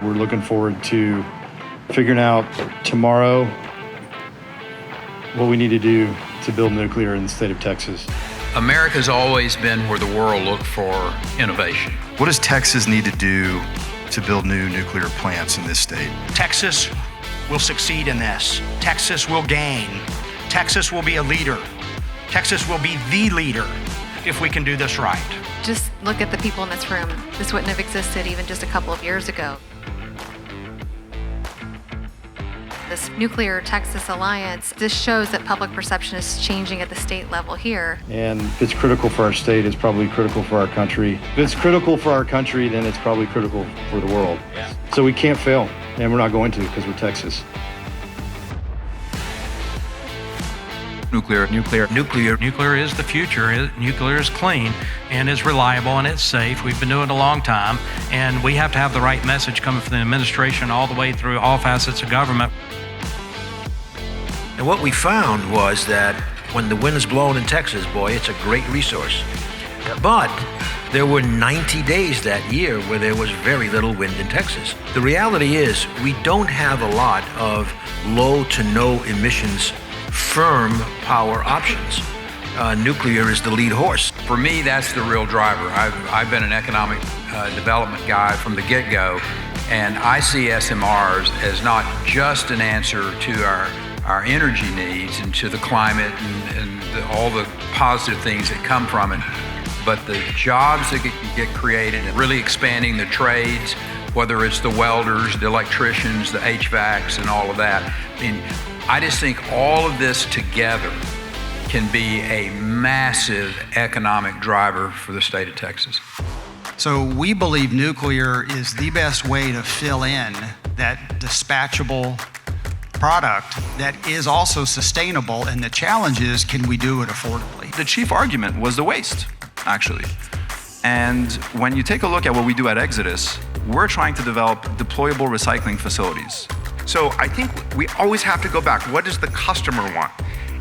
We're looking forward to figuring out tomorrow what we need to do to build nuclear in the state of Texas. America's always been where the world looked for innovation. What does Texas need to do to build new nuclear plants in this state? Texas will succeed in this. Texas will gain. Texas will be a leader. Texas will be the leader if we can do this right. Just look at the people in this room. This wouldn't have existed even just a couple of years ago. This Nuclear Texas Alliance, this shows that public perception is changing at the state level here. And if it's critical for our state, it's probably critical for our country. If it's critical for our country, then it's probably critical for the world. Yeah. So we can't fail, and we're not going to because we're Texas. Nuclear is the future. Nuclear is clean and is reliable and it's safe. We've been doing it a long time, and we have to have the right message coming from the administration all the way through all facets of government. And what we found was that when the wind is blowing in Texas, boy, it's a great resource. But there were 90 days that year where there was very little wind in Texas. The reality is we don't have a lot of low to no emissions firm power options. Nuclear is the lead horse. For me, that's the real driver. I've been an economic development guy from the get-go, and I see SMRs as not just an answer to our energy needs and to the climate and all the positive things that come from it, but the jobs that get created and really expanding the trades, whether it's the welders, the electricians, the HVACs, and all of that. I mean, I just think all of this together can be a massive economic driver for the state of Texas. So we believe nuclear is the best way to fill in that dispatchable product that is also sustainable, and the challenge is, can we do it affordably? The chief argument was the waste, actually. And when you take a look at what we do at Exodus, we're trying to develop deployable recycling facilities. So I think we always have to go back. What does the customer want?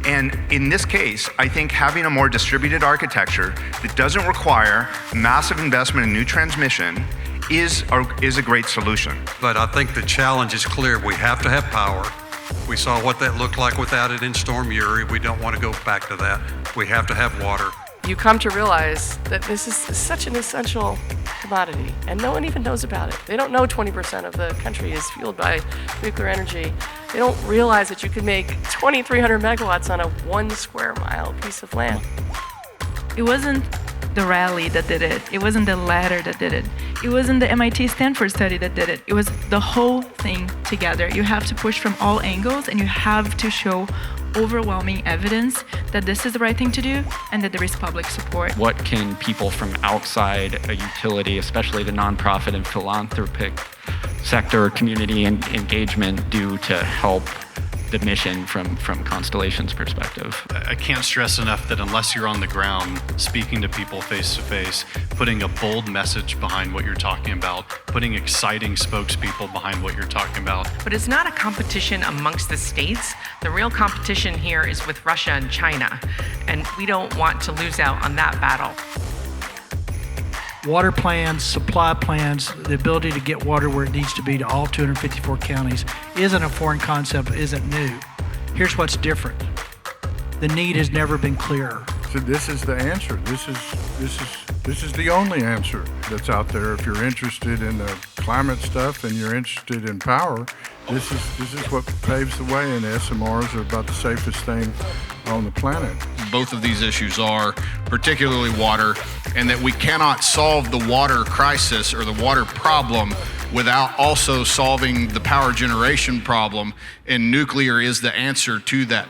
And in this case, I think having a more distributed architecture that doesn't require massive investment in new transmission is a great solution. But I think the challenge is clear. We have to have power. We saw what that looked like without it in Storm Uri. We don't want to go back to that. We have to have water. You come to realize that this is such an essential commodity, and no one even knows about it. They don't know 20% of the country is fueled by nuclear energy. They don't realize that you can make 2,300 megawatts on a 1 square mile piece of land. It wasn't the rally that did it. It wasn't the ladder that did it. It wasn't the MIT Stanford study that did it. It was the whole thing together. You have to push from all angles, and you have to show overwhelming evidence that this is the right thing to do and that there is public support. What can people from outside a utility, especially the nonprofit and philanthropic sector, community and engagement, do to help the mission from Constellation's perspective? I can't stress enough that unless you're on the ground speaking to people face to face, putting a bold message behind what you're talking about, putting exciting spokespeople behind what you're talking about. But it's not a competition amongst the states. The real competition here is with Russia and China, and we don't want to lose out on that battle. Water plans, supply plans, the ability to get water where it needs to be to all 254 counties isn't a foreign concept, isn't new. Here's what's different. The need has never been clearer. So this is the answer. This is the only answer that's out there. If you're interested in the climate stuff and you're interested in power, this is what paves the way, and the SMRs are about the safest thing on the planet. Both of these issues are, particularly water, and that we cannot solve the water crisis or the water problem without also solving the power generation problem, and nuclear is the answer to that.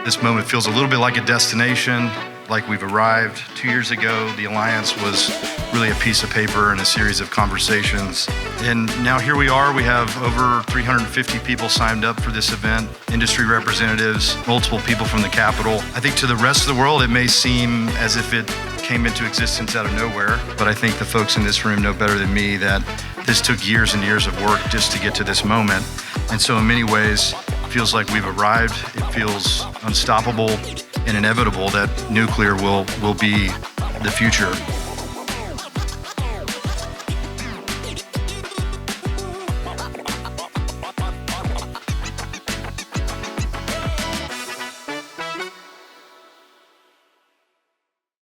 This moment feels a little bit like a destination, like we've arrived. 2 years ago, the Alliance was really a piece of paper and a series of conversations. And now here we are. We have over 350 people signed up for this event, industry representatives, multiple people from the Capitol. I think to the rest of the world, it may seem as if it came into existence out of nowhere, but I think the folks in this room know better than me that this took years and years of work just to get to this moment. And so in many ways, it feels like we've arrived. It feels unstoppable and inevitable that nuclear will be the future.